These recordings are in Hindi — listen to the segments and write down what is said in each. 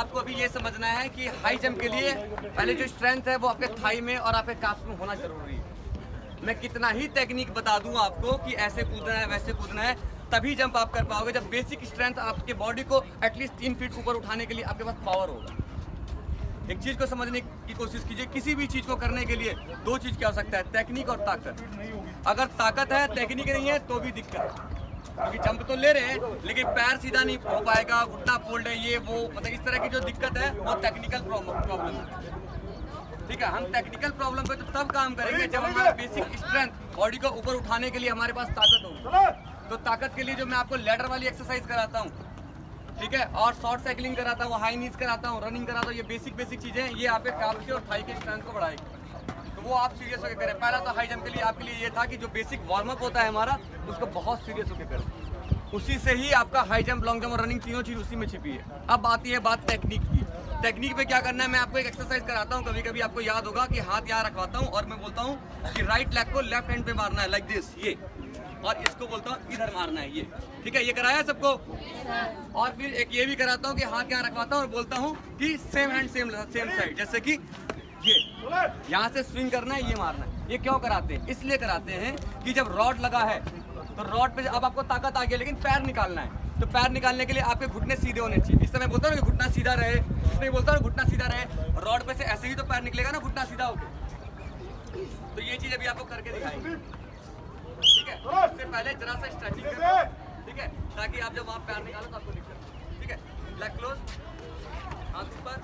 आपको अभी ये समझना है कि हाई जंप के लिए पहले जो स्ट्रेंथ है वो आपके थाई में और आपके काफ्स में होना जरूरी है। मैं कितना ही टेक्निक बता दूं आपको कि ऐसे कूदना है वैसे कूदना है, तभी जंप आप कर पाओगे जब बेसिक स्ट्रेंथ आपके बॉडी को एटलीस्ट 3 फीट ऊपर उठाने के लिए आपके पास पावर होगा। एक चीज को समझने की कोशिश कीजिए, किसी भी चीज को करने के लिए 2 चीज की आवश्यकता है, टेक्निक और ताकत। अगर ताकत है टेक्निक नहीं है तो भी दिक्कत है, क्योंकि जंप तो ले रहे हैं लेकिन पैर सीधा नहीं हो पाएगा, घुटना फोल्ड है, ये वो, मतलब इस तरह की जो दिक्कत है वो टेक्निकल प्रॉब्लम है। ठीक है, हम टेक्निकल प्रॉब्लम पे तो तब काम करेंगे जब हमारा बेसिक स्ट्रेंथ बॉडी को ऊपर उठाने के लिए हमारे पास ताकत होगी। तो ताकत के लिए जो मैं आपको लैडर वाली एक्सरसाइज कराता हूँ, ठीक है, और शॉर्ट साइकिलिंग कराता हूँ, हाई नीज कराता हूँ, रनिंग कराता हूँ, ये बेसिक चीजें ये आपके काफ के और थाई के स्ट्रेंथ को बढ़ाएगी। तो वो आप सीरियस होकर करें। पहला तो हाई जंप के लिए आपके लिए ये था कि जो बेसिक वार्म अप होता है हमारा, उसको बहुत सीरियस होकर करें। उसी से ही आपका हाई जंप, लॉन्ग जंप और रनिंग तीनों चीज उसी में छिपी है। अब आती है बात टेक्निक की। टेक्निक पे क्या करना है, मैं आपको एक एक्सरसाइज कराता हूँ, कभी कभी आपको याद होगा कि हाथ यहाँ रखवाता हूँ और मैं बोलता हूँ कि राइट लेग को लेफ्ट हैंड पे मारना है लाइक दिस, ये, और इसको बोलता हूँ इधर मारना है, ये। ठीक है, ये कराया है सबको। और फिर एक ये भी कराता हूँ कि हाथ यहाँ रखवाता हूँ और बोलता हूँ कि सेम हैंड सेम साइड, जैसे कि ये यहाँ से स्विंग करना है, ये मारना है। ये क्यों कराते हैं? इसलिए कराते हैं कि जब रॉड लगा है तो रॉड पे अब आपको ताकत आ गई, लेकिन पैर निकालना है। तो पैर निकालने के लिए आपके घुटने सीधे होने चाहिए। इस समय बोलता हूँ कि घुटना सीधा रहे, इसमें बोलता हूँ घुटना सीधा रहे, रॉड पे से ऐसे ही तो पैर निकलेगा ना, घुटना सीधा होकर। तो ये चीज अभी आपको करके दिखाएंगे, ठीक है। इससे पहले जरा सा स्ट्रेचिंग करें, ठीक है, ताकि आप जब वहाँ पैर निकालो तो आपको दिक्कत, ठीक है। लेग क्लोज, हाथ ऊपर,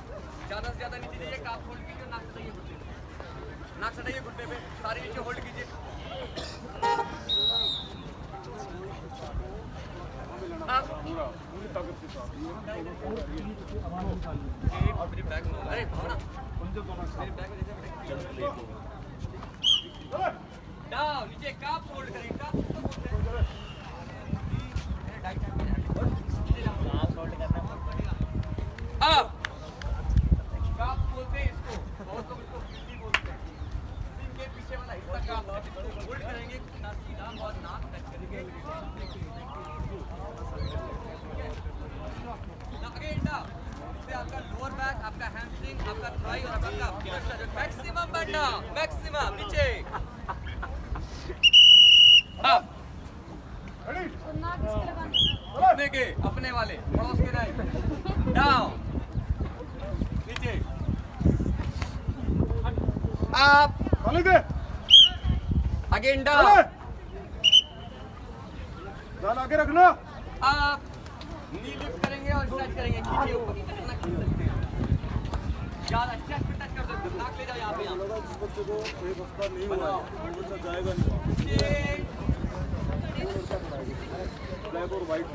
ज्यादा से ज्यादा नीचे जाइए, काफ होल्ड कीजिए, नाक सटाइए घुटने पे, नाक सटाइए घुटने पे, सारे नीचे होल्ड कीजिए। अरे भावना डाउन, नीचे काफ होल्ड करेंगे, काफ होल्ड करें। अब काफ बोलते हैं इसको, बहुत लोग इसको पीठी बोलते हैं। सिर के पीछे वाला हिस्सा काफ है, इसको होल्ड करेंगे, सीधा और नाक टच करेंगे। अगेन डाउन, इससे आपका लोअर बैक, आपका हैमस्ट्रिंग, आपका थाई और आपका मैक्सिमम बेंड डाउन, मैक्सिमम नीचे। अब अपने के अपने वाले पड़ोस के नहीं, डाउन नीचे, आप अगेन डाउन, आगे रखना, आप नी लिफ्ट करेंगे और स्ट्रेच करेंगे, खींचिए ऊपर, कितना खींच सकते हैं, ज्यादा स्ट्रेच पे टच कर सकते हैं, नाक ले जाओ यहाँ पे, बच्चे को एक हफ्ता नहीं हुआ है, बच्चा जाएगा नहीं, ब्लैक और व्हाइट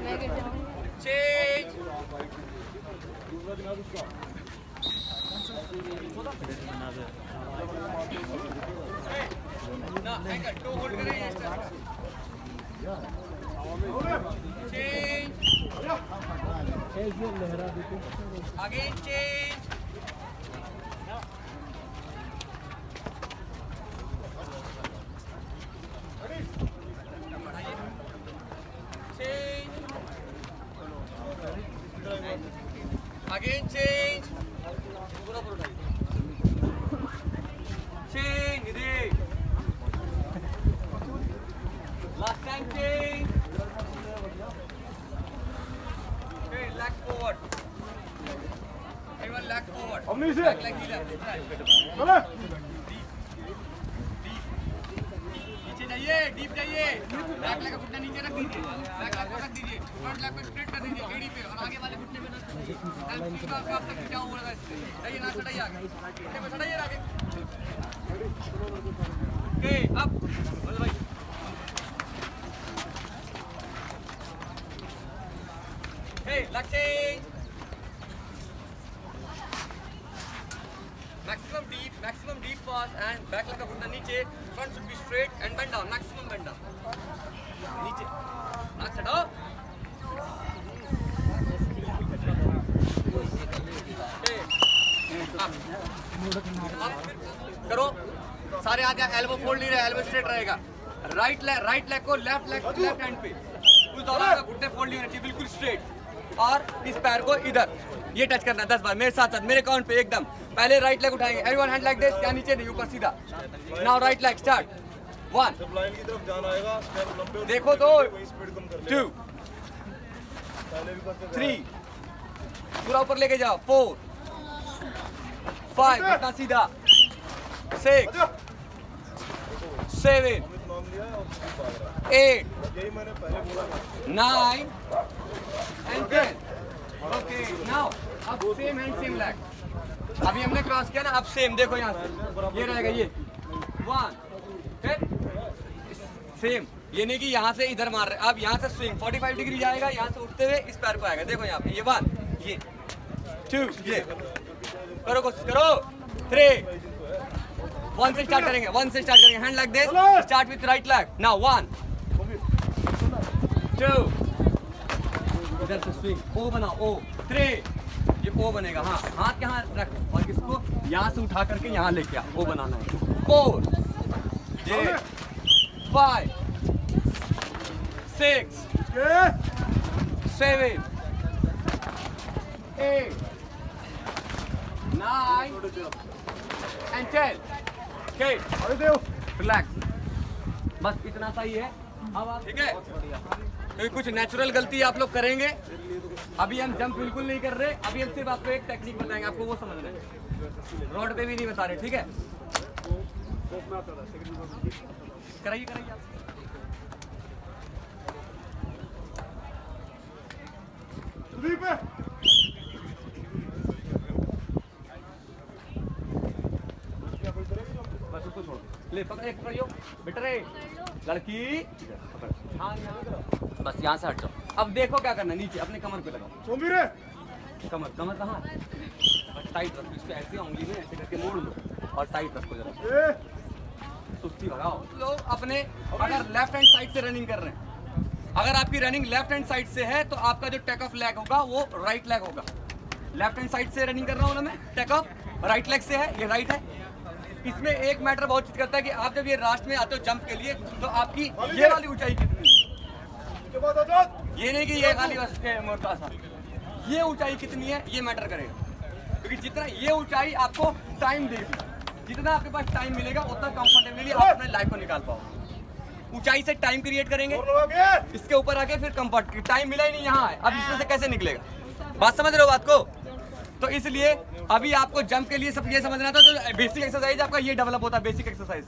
चेंज, दूसरा दिन उसका ना एंगल टू होल्ड करें, change, again change, again change, पूरा पूरा उठाइए, चेंज, रे last time change, leg forward, everyone leg forward, हमने से बैक लेग हीलर, चले नीचे जाइए, डीप जाइए, बैक लेग का घुटना नीचे रख दीजिए, बैक लेग को रख दीजिए, फ्रंट लेग को स्ट्रेट कर दीजिए एड़ी पे, और आगे वाले घुटने पे रख दीजिए। आप तक क्या हो रहा है इससे, जाइए ना सटाइए आगे, घुटने पे सटाइए आगे। ओके, अब बोल भाई, hey leg change, maximum deep pause and back leg का घुटना नीचे, front should be straight and bend down, maximum bend down, नीचे, नाक सटाओ, करो, सारे आ जाए, एल्बो फोल्ड नहीं रहे, एल्बो स्ट्रेट रहेगा, राइट लेग को लेफ्ट हैंड पे, उस दौरान का घुटने फोल्ड नहीं होना चाहिए, बिल्कुल स्ट्रेट, और इस पैर को इधर ये टच करना है 10 बार मेरे साथ साथ, मेरे काउंट पे एकदम। पहले राइट लेग उठाएंगे, एवरीवन हैंड लाइक दिस, या नीचे नहीं ऊपर सीधा। नाउ राइट लेग स्टार्ट, 1 जब लाइन की तरफ जाना आएगा स्टेप लंबे होते देखो तो वही स्पीड कम कर 2 पहले भी करते थे 3 पूरा ऊपर लेके जाओ, 4 5 इतना सीधा, 6 7 नाम लिया है और स्पीड भाग रहा 8 है यही मैंने पहले बोला था 9 and 10 ओके। नाउ अब सेम हैंड सेम लेग, अभी हमने क्रॉस किया ना, अब सेम देखो यहाँ से ये रहेगा, ये 1 फिर सेम, ये नहीं कि यहाँ से इधर मार रहे, अब यहाँ से स्विंग 45 डिग्री जाएगा, यहाँ से उठते हुए इस पैर को आएगा, देखो यहाँ पे ये 1 ये 2 ये करो, कोशिश करो 3 1 से स्टार्ट करेंगे, 1 से स्टार्ट करेंगे, hand like this, start with right leg. Now 1 2 इधर से स्विंग, ओ बनाओ, ओ 3 ये ओ बनेगा, हाँ हाथ यहाँ रख और इसको यहाँ से उठा करके यहाँ लेके आ, ओ बनाना है, 4 ये 5 6 7 8 9 and 10 okay relax, बस इतना सा ही है। अब आप ठीक है, तो कुछ नेचुरल गलती आप लोग करेंगे, अभी हम जंप बिल्कुल नहीं कर रहे, अभी हम सिर्फ आपको एक टेक्निक बताएंगे, आपको वो समझ रहे हैं, रोड पे भी नहीं बता रहे, ठीक है। कराइए कराइए आप। बस उसको छोड़, ले पकड़े पकड़ियो बेटा रे लड़की, हाँ बस यहाँ से हट जाओ। अब देखो क्या करना है, नीचे अपने कमर पे लगाओ, कमर कमर कहाँ, बस टाइट रखो इसको, ऐसे उंगली में ऐसे करके मोड़ लो और टाइट रखो जरा, सुस्ती भगाओ। लोग अपने अगर लेफ्ट हैंड साइड से रनिंग कर रहे हैं, अगर आपकी रनिंग लेफ्ट हैंड साइड से है तो आपका जो टेक ऑफ लेग होगा वो राइट लेग होगा। लेफ्ट हैंड साइड से रनिंग कर रहा हूँ ना मैं, टेक ऑफ राइट लेग से है, ये राइट है। इसमें एक मैटर बहुत चीज करता है कि आप जब ये राष्ट्र में आते हो जंप के लिए तो आपकी ये वाली ऊंचाई कितनी है, ये नहीं कि ये खाली बस मोटा सा, ये ऊंचाई कितनी है ये मैटर करेगा, क्योंकि जितना ये ऊंचाई आपको टाइम देगी, जितना आपके पास टाइम मिलेगा उतना कंफर्टेबली आप अपने लाइफ को निकाल पाओगे। ऊंचाई से टाइम क्रिएट करेंगे, इसके ऊपर आके फिर कंफर्ट, टाइम मिला ही नहीं यहाँ है, अब इसमें से कैसे निकलेगा, बात समझ रहे हो बात को। तो इसलिए अभी आपको जंप के लिए सब ये समझना था, तो बेसिक एक्सरसाइज आपका ये डेवलप होता है, बेसिक एक्सरसाइज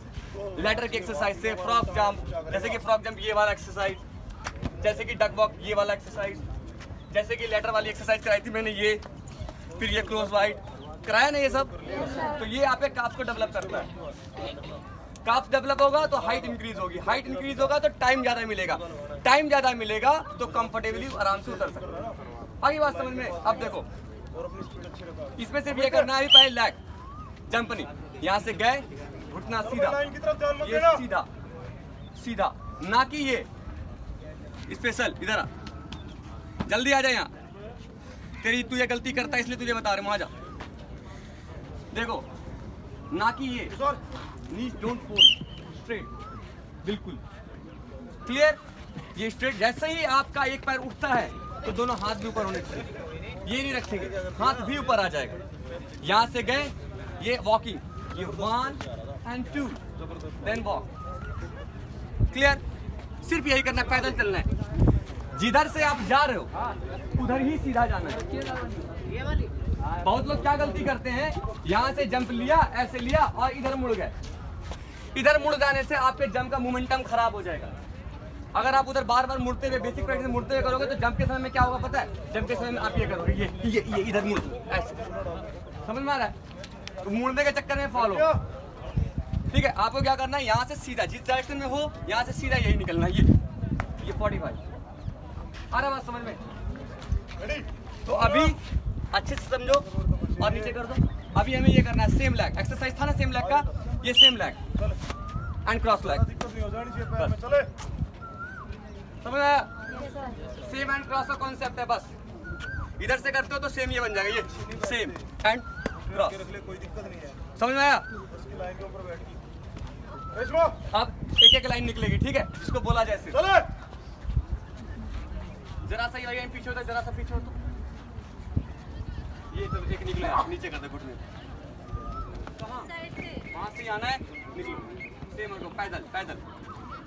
लैडर की एक्सरसाइज से, फ्रॉग जंप जैसे कि फ्रॉग जंप ये वाला एक्सरसाइज, जैसे कि डक वॉक ये वाला एक्सरसाइज, जैसे कि लैडर वाली एक्सरसाइज कराई थी मैंने ये, फिर ये क्लोज वाइड कराया ना ये सब, तो ये आपके काफ्स को डेवलप करता है। काफ्स डेवलप होगा तो हाइट इंक्रीज होगी, हाइट इंक्रीज होगा तो टाइम ज्यादा मिलेगा, टाइम ज्यादा मिलेगा तो कंफर्टेबली आराम से उतर सकते हैं। आगे बात समझ में। अब देखो इसमें सिर्फ ये करना है, पहले लेग जंप नहीं, यहाँ से गए घुटना सीधा, ये सीधा सीधा, ना कि ये स्पेशल इधर आ, जल्दी आ जा यहाँ, तेरी तू ये गलती करता है इसलिए तुझे बता रहे, वहां जा। देखो ना कि ये नीज डोंट फोल्ड, स्ट्रेट बिल्कुल क्लियर, ये स्ट्रेट। जैसे ही आपका एक पैर उठता है तो दोनों हाथ भी ऊपर होने चाहिए, ये नहीं रखेंगे, हाथ भी ऊपर आ जाएगा। यहाँ से गए ये वॉकिंग, ये 1 and 2 देन वॉक, क्लियर। सिर्फ यही करना है, पैदल चलना है, जिधर से आप जा रहे हो उधर ही सीधा जाना है। बहुत लोग क्या गलती करते हैं, यहाँ से जंप लिया, ऐसे लिया और इधर मुड़ गए, इधर मुड़ जाने से आपके जंप का मोमेंटम खराब हो जाएगा। अगर आप उधर बार बार मुड़ते हुए बेसिक प्रैक्टिस मुड़ते हुए करोगे तो जंप के समय में क्या होगा पता है, जंप के समय में आप ये करोगे, ये इधर मुड़, ऐसे समझ में आ रहा है, तो मुड़ने के चक्कर में फॉलो, ठीक है। आपको क्या करना है, यहाँ से सीधा जिस डायरेक्शन में हो यहाँ से सीधा यही निकलना है, ये 45 आ रहा बात समझ में। तो अभी अच्छे से समझो और नीचे कर दो। अभी हमें ये करना है, सेम लेग एक्सरसाइज था ना सेम लेग का, ये same leg and cross leg, समझ आया। सेम एंड क्रॉस का कॉन्सेप्ट है, बस इधर से करते हो तो सेम ये बन जाएगा, ये सेम एंड क्रॉस, कोई दिक्कत नहीं है, समझ में आया। उसकी लाइन के ऊपर बैठ अब एक एक लाइन निकलेगी, ठीक है, जिसको बोला जाए सिर्फ। जरा सा ये पीछे होता, जरा सा पीछे होता। ये तो एक निकलो यार, नीचे कर दे घुटने। कहाँ? वहाँ से आना है, निकलो। सेम हो, पैदल पैदल।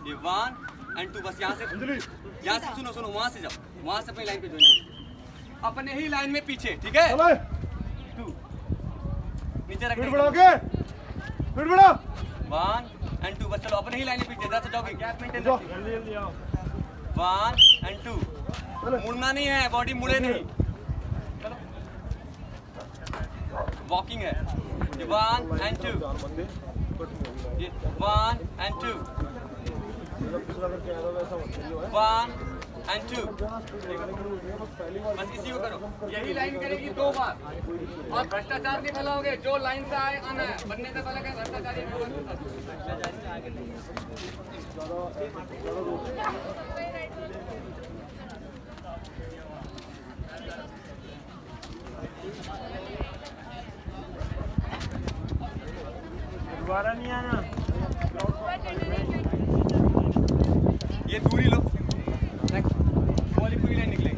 ये 1 और 2 बस यहाँ से सुनो सुनो, वहाँ से जाओ, वहाँ से अपनी लाइन पे ज्वाइन करो, अपने ही लाइन में पीछे, ठीक है? 2 नीचे रख दे। फिर बढ़ा 1 और 2 बस, चलो अपने ही लाइन में पीछे, जैसे जाओगे गैप मेंटेन रखो। 1 और 2, मुड़ना नहीं है, बॉडी मुड़े नहीं। चलो वॉकिंग है। ये 1 और 2, ये 1 और 2, 1 और 2, बस इसी को करो। यही लाइन करेगी 2 बार और भ्रष्टाचार नहीं फैलाओगे। जो लाइन से आए आना है, बनने से पहले भ्रष्टाचारी दोबारा नहीं आना। ये दूरी लो, वाली पूरी लाइन निकलेगी।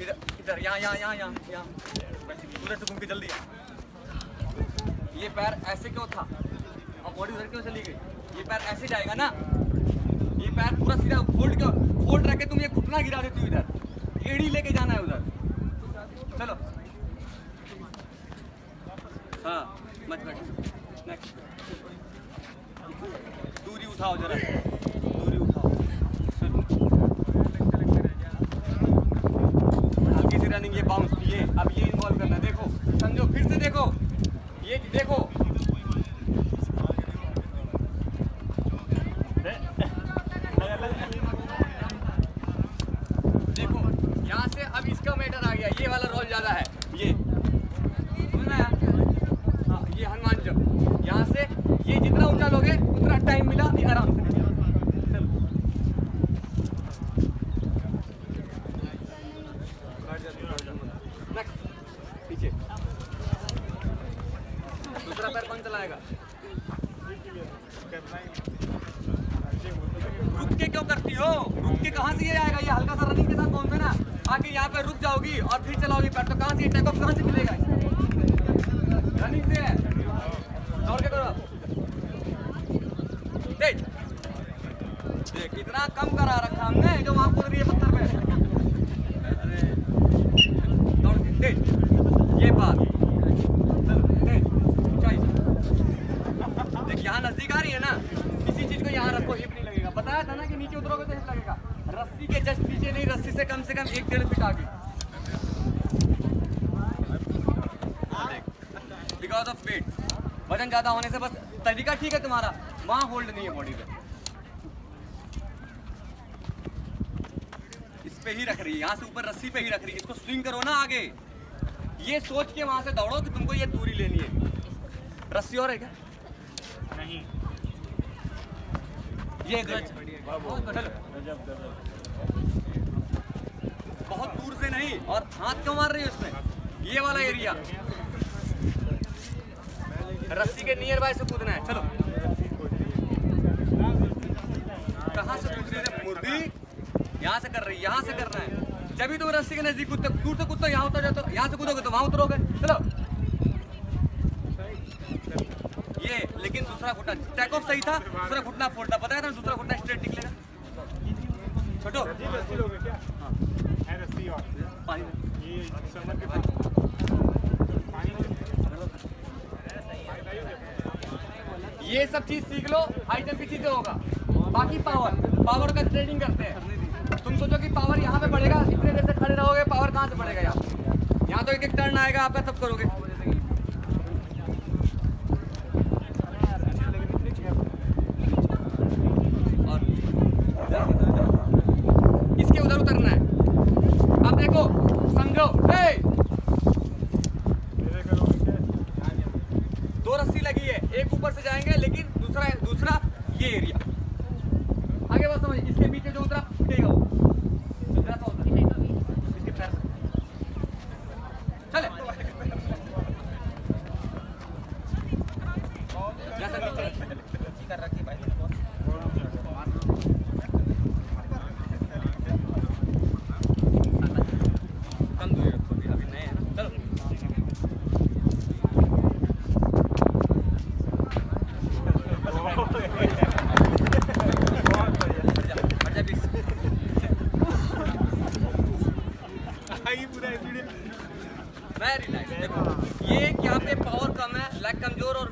इधर इधर, यहाँ यहाँ यहाँ यहाँ यहाँ, पूरे से घूम के जल्दी। ये पैर ऐसे क्यों था और बॉडी उधर क्यों चली गई? ये पैर ऐसे जाएगा ना, ये पैर पूरा सीधा फोल्ड रख के तुम ये घुटना गिरा देती हो इधर, एड़ी लेके जाना है उधर। चलो हाँ, मत नेक्स्ट, दूरी उठाओ जरा, दूरी उठाओ। हल्की सी रनिंग, ये बाउंस, ये अब ये इन्वॉल्व करना। देखो समझो, फिर से देखो, ये देखो, देखो यहाँ से अब इसका मैटर आ गया, ये वाला रोल ज्यादा है। ये सुनना है? हाँ, ये हनुमान जब यहाँ से ये जितना ऊंचा लोगे उतना टाइम मिला, ये आराम से। पीछे दूसरा पैर कौन चलाएगा? रुक के क्यों करती हो? रुक के कहाँ से ये आएगा? ये हल्का सा रनिंग के साथ कौन सा ना, आके यहाँ पे रुक जाओगी और फिर चलाओगी पैर, तो कहाँ से टेक ऑफ कहाँ से मिलेगा? रनिंग से है, दौड़ के करो। देख कितना कम करा रखा हमने, जो वहाँ कूद रही है पत्थर पे। दौड़ के देख, ये बात देख, यहाँ नजदीक आ रही है ना, किसी चीज को यहाँ रखो, हिप नहीं लगेगा। बताया था ना कि नीचे उतरोगे तो हिप लगेगा। रस्सी के जस्ट पीछे नहीं, रस्सी से कम 1-1.5 फीट आगे। बिकॉज ऑफ वेट, वजन ज्यादा होने से। बस तरीका ठीक है तुम्हारा, वहाँ होल्ड नहीं है बॉडी पे, इस पे ही रख रही है, यहाँ से ऊपर रस्सी पे ही रख रही है। इसको स्विंग करो ना आगे, ये सोच के वहां से दौड़ो कि तुमको ये दूरी लेनी है। रस्सी और है क्या? नहीं, ये बहुत दूर से नहीं, और हाथ क्यों मार रही है उसमें? ये वाला एरिया, रस्सी के नियर बाय से कूदना है। चलो कहाँ से कूद रही है मुर्गी? यहाँ से कर रही है, यहाँ से करना है। जब भी तुम रस्सी के नजदीक कूदते, दूर से कूदते, यहाँ उतर जाते, यहाँ से कूदोगे तो वहाँ उतरोगे। चलो ये, लेकिन दूसरा घुटना टेक ऑफ सही था, दूसरा घुटना फोल्ड था। बताया था दूसरा घुटना स्ट्रेट निकलेगा। छोटो पानी ये सब चीज सीख लो, हाई जंप की चीजें होगा। बाकी पावर का ट्रेनिंग करते हैं। तुम सोचो कि पावर यहाँ पे बढ़ेगा, इतने देर से खड़े रहोगे, पावर कहाँ से बढ़ेगा? यहाँ तो एक टर्न आएगा आपका, तब करोगे। और इसके उधर उतरना है। अब देखो, समझो, 2 रस्सी लगी है, एक ऊपर से जाएंगे, लेकिन दूसरा ये एरिया आगे बस समझ, इसके पीछे जो उतरा उठेगा वो, इसके पैर चले, जैसा नीचे कर रखी भाई।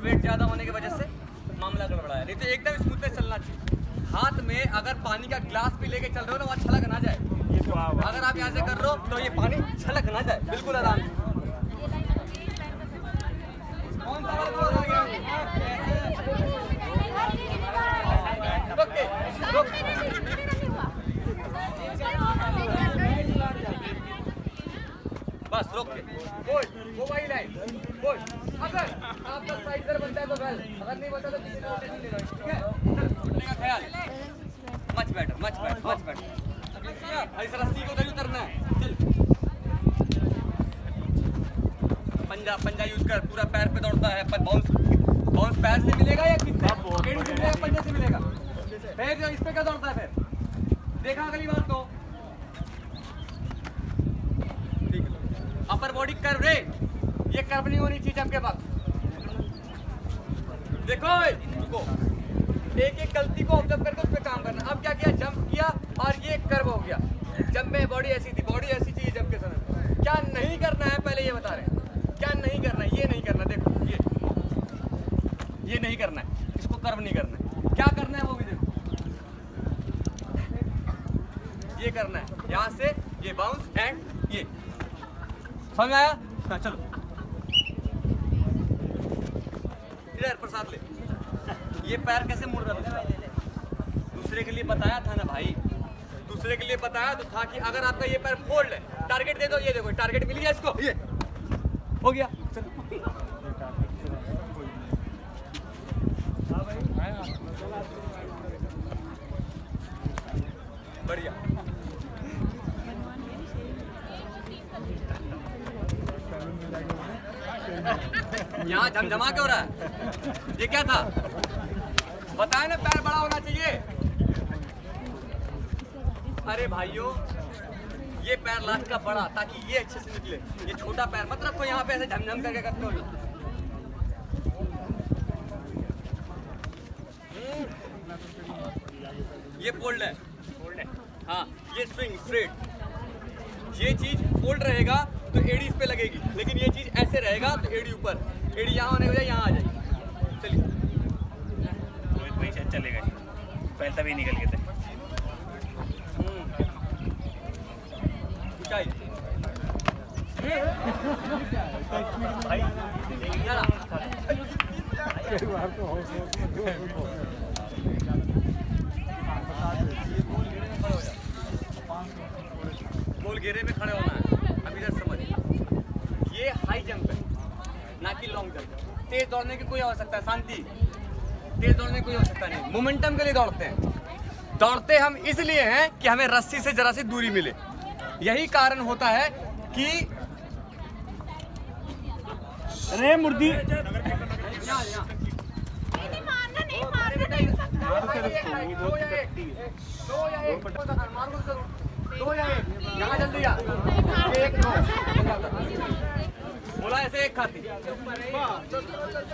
वेट ज़्यादा होने की वजह से मामला गड़बड़ा है, नहीं तो एकदम स्मूथनेस चलना चाहिए। हाथ में अगर पानी का ग्लास भी लेके चल रहे हो ना, वहाँ छलक ना जाए। अगर आप यहाँ से कर रहे हो तो ये पानी छलक ना जाए, बिल्कुल आराम से। कौन सा वाला बोल रहा है? ओके, बस रोक के वो वाली लाइन बोल। अगर आपका साइड इधर बनता है तो वेल, अगर नहीं बनता तो किसी को नहीं लेना, ठीक है? उठने का ख्याल, much better, much better, much better. इस रस्सी को उधर उतरना है, चल। पंजा यूज कर, पूरा पैर पे दौड़ता है, पर बाउंस पैर से मिलेगा या किससे? एड़ी से मिलेगा, पंजे से मिलेगा। फिर इस पे क्या दौड़ता है फिर? देखा अगली बार तो अपर बॉडी कर्व रे, ये कर्व नहीं होनी चाहिए जंप के वक्त। देखो रुको, एक एक गलती को ऑब्जर्व करके उस पे काम करना। अब क्या किया, जंप किया और ये कर्व हो गया। जंप में बॉडी ऐसी थी, बॉडी ऐसी चाहिए जंप के समय। क्या नहीं करना है पहले ये बता रहे हैं, क्या नहीं करना है? ये नहीं करना, देखो ये नहीं करना है, इसको कर्व नहीं करना है। क्या करना है वो भी देखो, ये करना है, यहाँ से ये बाउंस एंड ये, समझ में आया? हाँ चलो इधर प्रसाद ले। ये पैर कैसे मुड़ रहा था? दूसरे के लिए बताया था ना भाई, दूसरे के लिए बताया तो था कि अगर आपका ये पैर फोल्ड है, टारगेट दे दो। ये देखो टारगेट मिल गया इसको, ये हो गया। चलो बढ़िया। यहाँ झमझमा क्यों रहा है? ये क्या था? बताया ना पैर बड़ा होना चाहिए। अरे भाइयों, ये पैर लास्ट का बड़ा, ताकि ये अच्छे से निकले। ये छोटा पैर मत रखो यहाँ पे ऐसे झमझम करके करते हो। ये फोल्ड है, हाँ ये स्विंग स्ट्रेट। ये चीज फोल्ड रहेगा तो एड़ी इस पे लगेगी, लेकिन ये चीज ऐसे रहेगा तो एड़ी ऊपर, एड़ी यहाँ होने के बजाय यहाँ आ जाएगी। चलिए कोई शायद चलेगा नहीं, पहले तभी निकल गए थे। ऊंचाई भाई गोल घेरे में खड़े होना है। अब इधर समझ, ये हाई जंप है ना कि लॉन्ग जंप। तेज दौड़ने की कोई आवश्यकता है, शांति, तेज दौड़ने की कोई आवश्यकता नहीं। मोमेंटम के लिए दौड़ते हैं। दौड़ते हम इसलिए हैं कि हमें रस्सी से जरा सी दूरी मिले। यही कारण होता है कि अरे मुर्दी यहाँ जल्दी आ, एक बोला ऐसे एक खाती।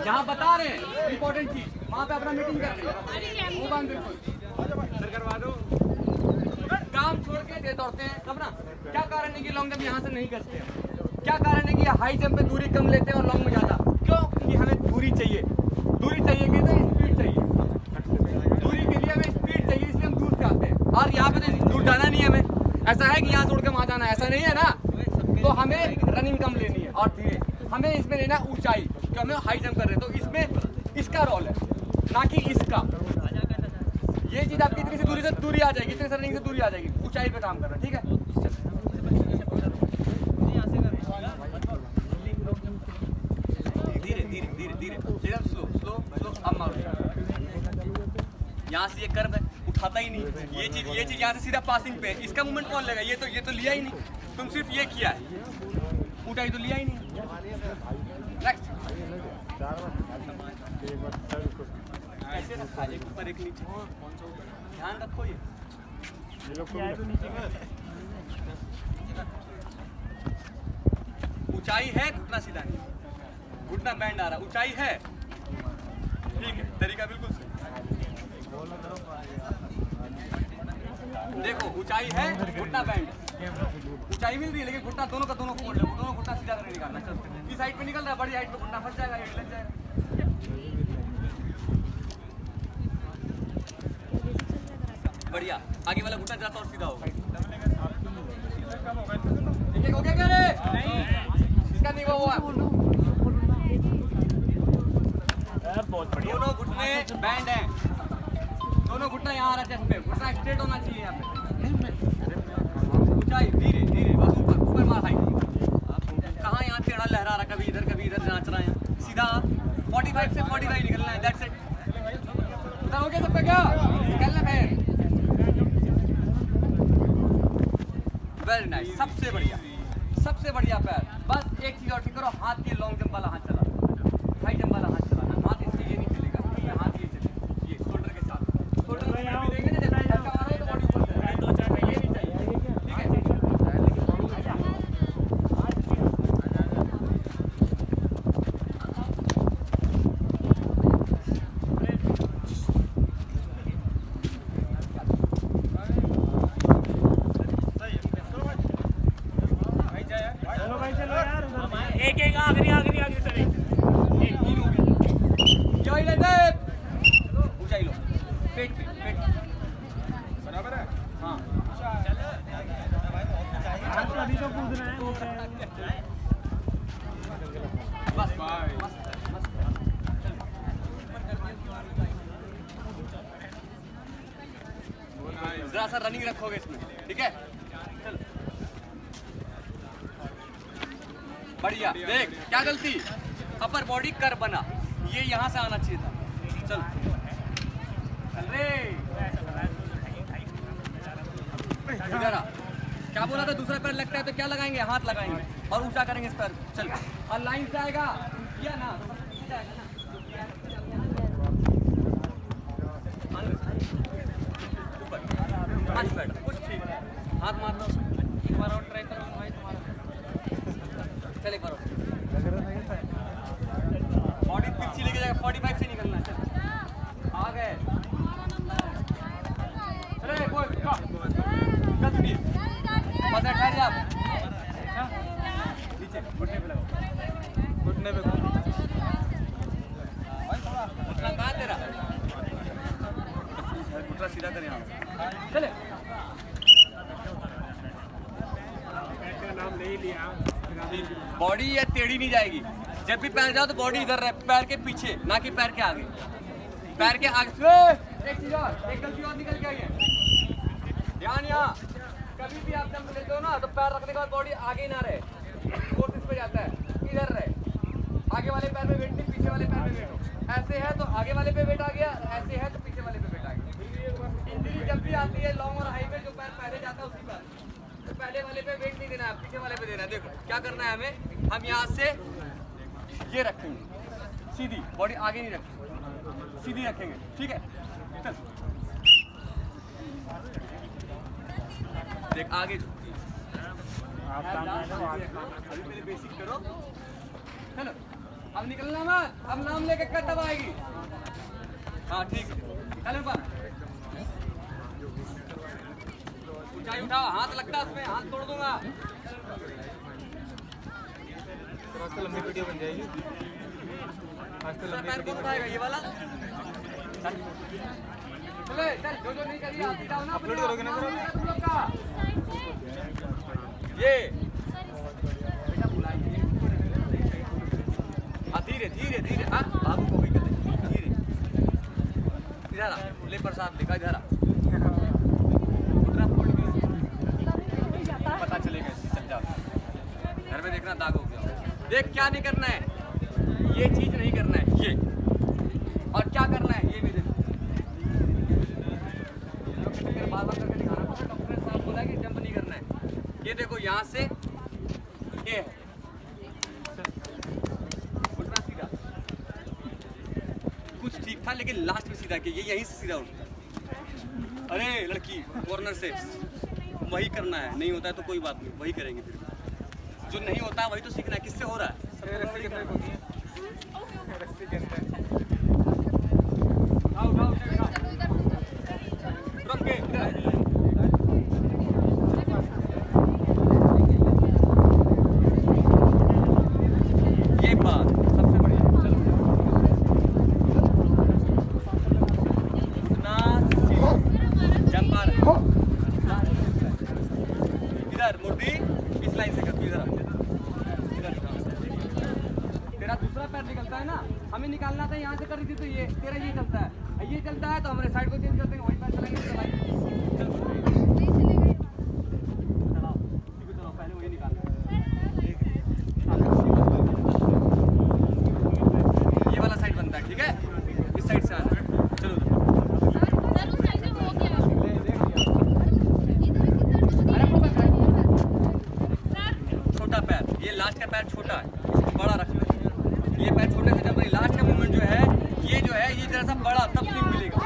यहाँ बता रहे हैं इम्पोर्टेंट चीज, वहाँ पे अपना मीटिंग कर रहे हैं। वो बांध बिल्कुल करवा दो, काम छोड़ के दे दौड़ते हैं तब ना। क्या कारण है कि लॉन्ग जंप यहाँ से नहीं करते हैं? क्या कारण है कि हाई जंप पे दूरी कम लेते हैं और लॉन्ग में ज़्यादा? क्यों? कि हमें दूरी चाहिए। दूरी चाहिए कि स्पीड चाहिए। दूरी के लिए हमें स्पीड चाहिए, इसलिए हम दूर से आते हैं। और यहाँ पे तो दूर जाना नहीं है हमें, ऐसा है कि यहाँ से उड़ के वहाँ जाना है, ऐसा नहीं है ना। तो हमें रनिंग कम लेनी है और धीरे हमें इसमें लेना ऊंचाई, क्योंकि हमें हाई जंप कर रहे हैं। तो इसमें इसका रोल है ना कि इसका। ये चीज़ आपकी इतनी सी दूरी से दूरी आ जाएगी, इतनी रनिंग से दूरी आ जाएगी। ऊंचाई पे काम करना, ठीक है? धीरे धीरे धीरे धीरे धीरे, स्लो स्लो स्लो। अब मारो, यहाँ से ये कर्व है, उठाता ही नहीं। ये चीज यहाँ से सीधा पासिंग पे, इसका मूवमेंट कौन लेगा? ये तो लिया ही नहीं, तुम सिर्फ ये किया है, उठाई तो लिया ही नहीं। नेक्स्ट ऐसे रखा, एक ऊपर एक नीचे, ध्यान रखो। ये ऊंचाई है, घुटना सीधा नहीं, घुटना बैंड आ रहा, ऊंचाई है, ठीक है, तरीका बिल्कुल सही। देखो ऊंचाई है, घुटना बैंड, ऊंचाई मिल रही है लेकिन घुटना दोनों का दोनों फोल्ड है, दोनों घुटना सीधा करके निकालना। चल इस साइड पे निकल रहा है, बड़ी हाइट पे घुटना फंस जाएगा, लग जाएगा। बढ़िया, आगे वाला घुटना जरा सा और सीधा होगा। ठीक है, हो गया क्या रे? इसका नहीं हुआ। बहुत बढ़िया। दोनों घुटने बैंड हैं, दोनों घुटना यहाँ आ रहा है चेस्ट पे, घुटना स्ट्रेट होना चाहिए यहाँ पे। ऊंचाई धीरे धीरे, बस ऊपर ऊपर मार हाई। कहाँ यहाँ टेढ़ा लहरा रहा, कभी इधर नाच रहा है। सीधा 45 से 49 निकलना है, दैट्स इट। उधर हो गया सब पे क्या? निकलना है। वेरी नाइस, सबसे बढ़िया पैर। बस एक चीज और ठीक करो, हाथ की लॉन्ग जंप वाला हाथ चला, हाई जंप वाला हाथ चलाना। हाथ इससे ये नहीं चलेगा, हाथ ये चलेगा, ये शोल्डर के साथ। शोल्डर में भी देंगे ना, जब धक्का मारो तो बॉडी ऊपर जाए। 2-4 ये नहीं चाहिए, ठीक है? एक आखिरी सर, एक तीन हो गया। क्या ही लेते? ऊंचाई लो, पेट बराबर है। हाँ, अभी तो कूदना है वो बस जरा सा रनिंग रखोगे इसमें, ठीक है? चल बढ़िया। देख क्या गलती, अपर बॉडी कर बना, ये यहाँ से आना चाहिए था। चल चल रे, इधर आ। क्या बोला था, दूसरा पैर लगता है तो क्या लगाएंगे? हाथ लगाएंगे और ऊंचा करेंगे इस पैर। चल, और लाइन से आएगा, किया ना ऊपर, हाथ बैठ, कुछ ठीक, हाथ मारना उसमें। तुम्हारा और ट्राई करो भाई, तुम्हारा चल एक बार बॉडी पीछे लेके जाएगा। 45 से निकलना है। चल आ गए, अरे कोई गलती पता ठहर जा, नीचे घुटने पे लगाओ, घुटने पे घुटना कहाँ तेरा, घुटना सीधा कर यहाँ। चले, नाम ले लिया। बॉडी ये टेढ़ी नहीं जाएगी। जब भी पैर जाओ तो बॉडी इधर रहे, पैर के पीछे ना कि पैर के आगे। पैर के आगे एक चीज और, एक गलती और निकल के आई है। ध्यान यहाँ, कभी भी आप जब लेते हो ना तो पैर रखने के बाद बॉडी आगे ही ना रहे, फोर्स इस पे जाता है, इधर रहे। आगे वाले पैर में वेट नहीं, पीछे वाले पैर में वेट हो। ऐसे है तो आगे वाले पे वेट आ गया, ऐसे है तो पीछे वाले पे वेट आ गया। इंजरी जब भी आती है लॉन्ग और हाई में, जो पैर पहले जाता है उसी पैर, तो पहले वाले पे वेट नहीं देना है, पीछे वाले पे देना है। देखो क्या करना है हमें, हम यहाँ से ये रखेंगे सीधी, बॉडी आगे नहीं रखेंगे, सीधी रखेंगे, ठीक है? चल देख आगे झुकती है, अभी पहले बेसिक करो। चलो अब निकलना मत, अब नाम लेके कट दबाएगी। हाँ ठीक है, चलो पर ऊंचाई उठाओ, हाथ लगता है उसमें, हाथ तोड़ दूंगा। आज तो लंबी वीडियो बन जाएगी। आज तो पैर कौन उठाएगा, ये वाला? चले चल, जो नहीं करिए आप जाओ ना, अपलोड करोगे ना तुम लोग का ये बेटा बुलाइए। हाँ धीरे धीरे धीरे, हाँ बाबू को भी कहते धीरे। इधर आ, ले प्रसाद दिखा, इधर आ, पता चलेगा इससे, चल जाओ घर में देखना दाग हो गया। देख क्या नहीं करना है, ये चीज नहीं करना है, ये और क्या करना है ये भी देखो। बार बार करके दिखाना, डॉक्टर ने साफ बोला कि जंप नहीं करना है। ये देखो यहाँ से ये उठना सीधा, कुछ ठीक था लेकिन लास्ट में सीधा किया, ये यहीं से सीधा उठ। अरे लड़की कॉर्नर से वही करना है, नहीं होता है तो कोई बात नहीं, वही करेंगे फिर। जो नहीं होता है वही तो सीखना है। किससे हो रहा है? ये बात सबसे बढ़िया। चलो बाहर इधर मुर्दी इस लाइन से कर, इधर तेरा दूसरा पैर निकलता है ना, हमें निकालना था यहाँ से कर रही थी तो ये तेरा ये चलता है, ये चलता है तो हमारे साइड को चेंज कर देंगे, वही पैर चलाएंगे चलो पहले वही निकालना। ये वाला साइड बनता है, ठीक है, इस साइड से आना। चलो छोटा पैर, ये लास्ट का पैर छोटा है, इसको बड़ा रखना है। ये पैर छोटे से जब लास्ट का मूवमेंट जो है ये जरा सा बड़ा तब स्विंग मिलेगा।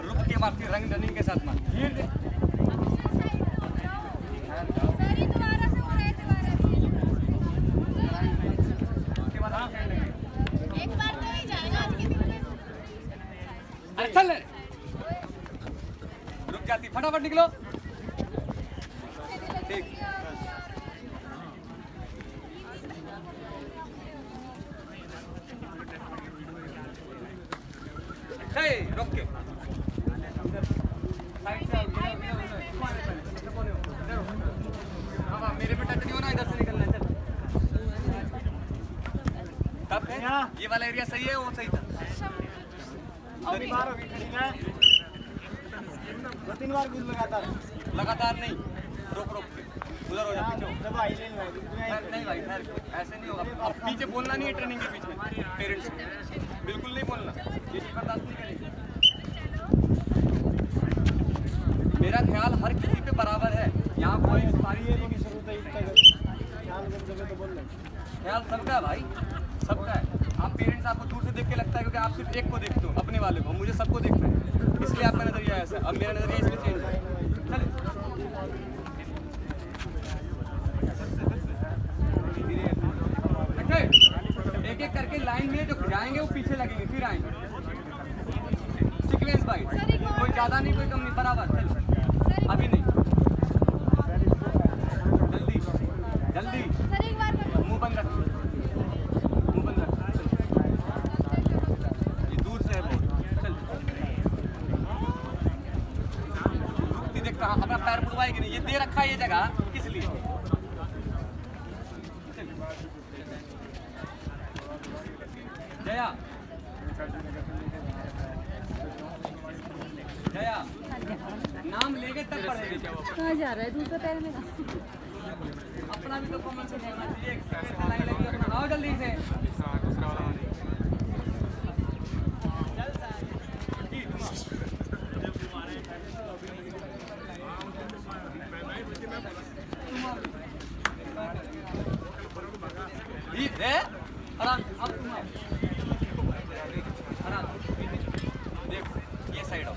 रुक के मारती रंग रनिंग के साथ मार। अरे चल रुक जाती, फटाफट निकलो। ठीक रुक के मेरे पे टच नहीं होना, इधर से निकलना है। चल तब ये वाला एरिया सही है, वो सही था। 2-3 बार लगातार नहीं, रोक रोक के उधर हो जाओ। नहीं भाई खैर ऐसे नहीं होगा। अब पीछे बोलना नहीं है, ट्रेनिंग के बीच में पेरेंट्स बिल्कुल नहीं बोलना, ये बर्दाश्त नहीं करेंगे। मेरा ख्याल हर किसी पे बराबर है, यहाँ कोई सारी ख्याल सबका है भाई, सबका है। आप पेरेंट्स आपको दूर से देख के लगता है क्योंकि आप सिर्फ एक को देखते हो, अपने वाले को, मुझे सबको देखना है, इसलिए आपका नजरिया ऐसा है। अब मेरा नजरिया इसलिए चेंज है। एक एक करके लाइन में जो जाएंगे वो पीछे लगेंगे, फिर आएंगे सीक्वेंस वाइज, कोई ज्यादा नहीं कोई कम नहीं, बराबर। चलो अभी नहीं, जल्दी जल्दी मुंह बंद रख, मुंह बंद रख, ये दूर से है बहुत। चल रुकती देख कहाँ अपना पैर बुड़वाएगी नहीं, ये दे रखा है ये जगह किस लिए। जया जया नाम लेके तब पढ़ेगी। कहाँ जा रहा है दूसरा पैर में? अपना भी परफॉर्मेंस देखना चाहिए, एक लाइन लगी अपना, आओ जल्दी से। आराम अब तुम आराम देखो ये साइड आओ,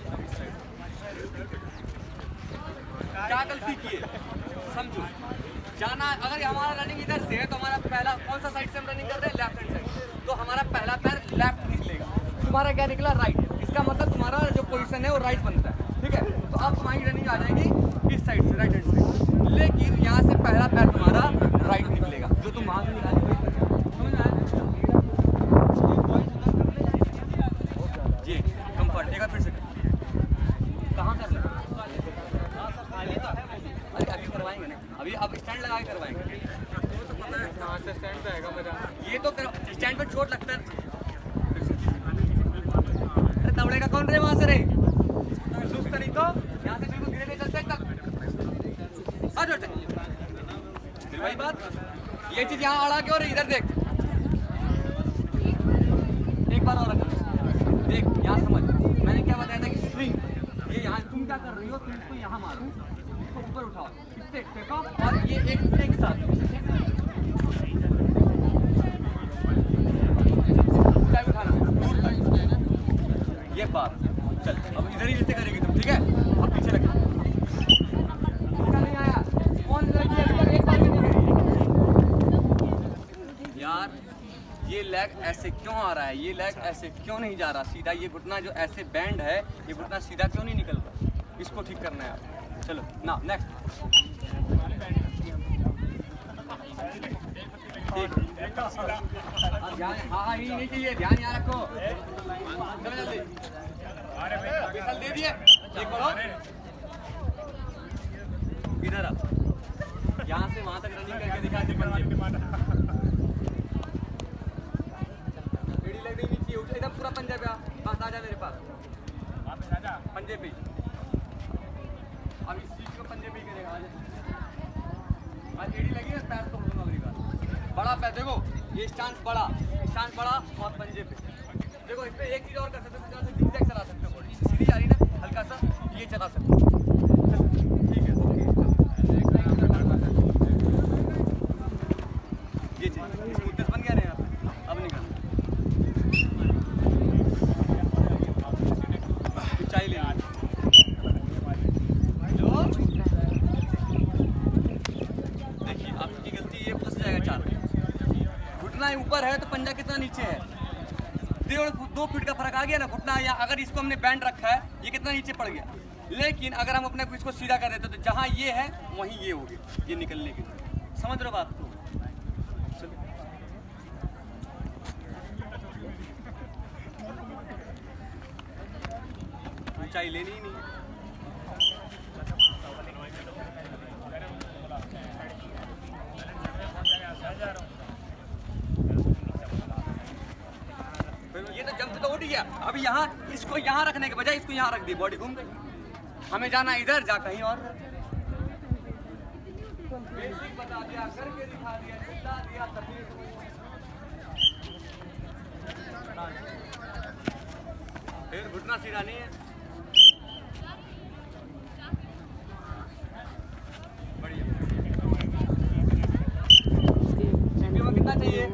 क्या गलती की है समझो। जाना अगर हमारा रनिंग इधर से है तो हमारा पहला कौन सा साइड से हम रनिंग कर रहे हैं, लेफ्ट हैंड साइड, तो हमारा पहला पैर लेफ्ट निकलेगा, तुम्हारा क्या निकला राइट। इसका मतलब तुम्हारा जो पोजीशन है वो राइट बनता है, ठीक है। तो अब तुम्हारी रनिंग आ जाएगी इस साइड से, राइट हैंड साइड, लेकिन यहाँ से पहला पैर तुम्हारा राइट निकलेगा, जो तुम वहाँ से निकाली समझ में आया। जी कंफर्ट एक बार फिर से कहाँ कर लें, अरे अभी करवाएंगे ना, अभी अब स्टैंड लगा के करवाएंगे। कहाँ से स्टैंड पे आएगा मजा, ये तो स्टैंड पे चोट लगता है। अरे दौड़ेगा कौन रे वहाँ से रे, सुस्त नहीं तो यहाँ से बिल्कुल धीरे धीरे चलते हैं। आ जाओ फिर वही बात, ये चीज यहाँ अड़ा के और इधर देख, एक बार और रखना देख, यहाँ समझ मैंने क्या बताया था कि स्विंग, ये यहाँ तुम क्या कर रही हो, तुम इसको यहाँ मारो, इसको ऊपर उठाओ, इससे फेंको और ये एक साथ उठाना दूर तक, ये बात। चल अब इधर ही जैसे करेगी तुम, ठीक है। अब पीछे लग नहीं आया कौन एक बार भी नहीं करी यार। ये लेग ऐसे क्यों आ रहा है, ये लेग ऐसे क्यों नहीं जा रहा सीधा, ये घुटना जो ऐसे बैंड है ये घुटना सीधा क्यों नहीं निकल रहा, इसको ठीक करना है आप। चलो ना नेक्स्ट ध्यान, हाँ ही नहीं चाहिए, ध्यान यहाँ रखो। चलो जल्दी, फिसल दे दिए, एक बढ़ो, इधर आप, यहाँ से वहाँ तक रनिंग करके दिखा दे। एड़ी लग रही नीचे, एकदम पूरा पंजे पे आ, बस आ जा मेरे पास, पंजे पे। अब इस चीज को पंजे पे ही करेगा, आ जा। आज एड़ी लगी है, पैर तोड़ दूंगा अगली बार। बड़ा पैर देखो, ये स्टांस बड़ा और पंजे पे देखो। इस पे एक चीज और कर सकते हो, जिगजैग चला सकते हो, बॉडी सीधी जा रही ना, हल्का सा ये चला सकते हो। ठीक है, ये चीज स्मूथनेस बन गया ना यहाँ पे। अब निकल ऊंचाई ले लो। देखिए आपकी गलती, ये फंस जाएगा। 4 घुटना ऊपर है तो पंजा कितना नीचे है, 2 फीट का फर्क आ गया ना घुटना। या अगर इसको हमने बैंड रखा है, ये कितना नीचे पड़ गया। लेकिन अगर हम अपने को इसको सीधा कर देते तो जहाँ ये है वहीं ये हो गया, ये निकलने के लिए। समझ रहे हो बात को? ऊंचाई लेनी ही नहीं है। ये तो जंप तो उठ गया। अब यहाँ इसको यहाँ रखने के बजाय इसको यहाँ रख दी, बॉडी घूम गई। हमें जाना इधर, जा कहीं और। बेसिक बता दिया, करके दिखा दिया, चिल्ला दिया, फिर घुटना सीधा नहीं है। बढ़िया। कितना चाहिए?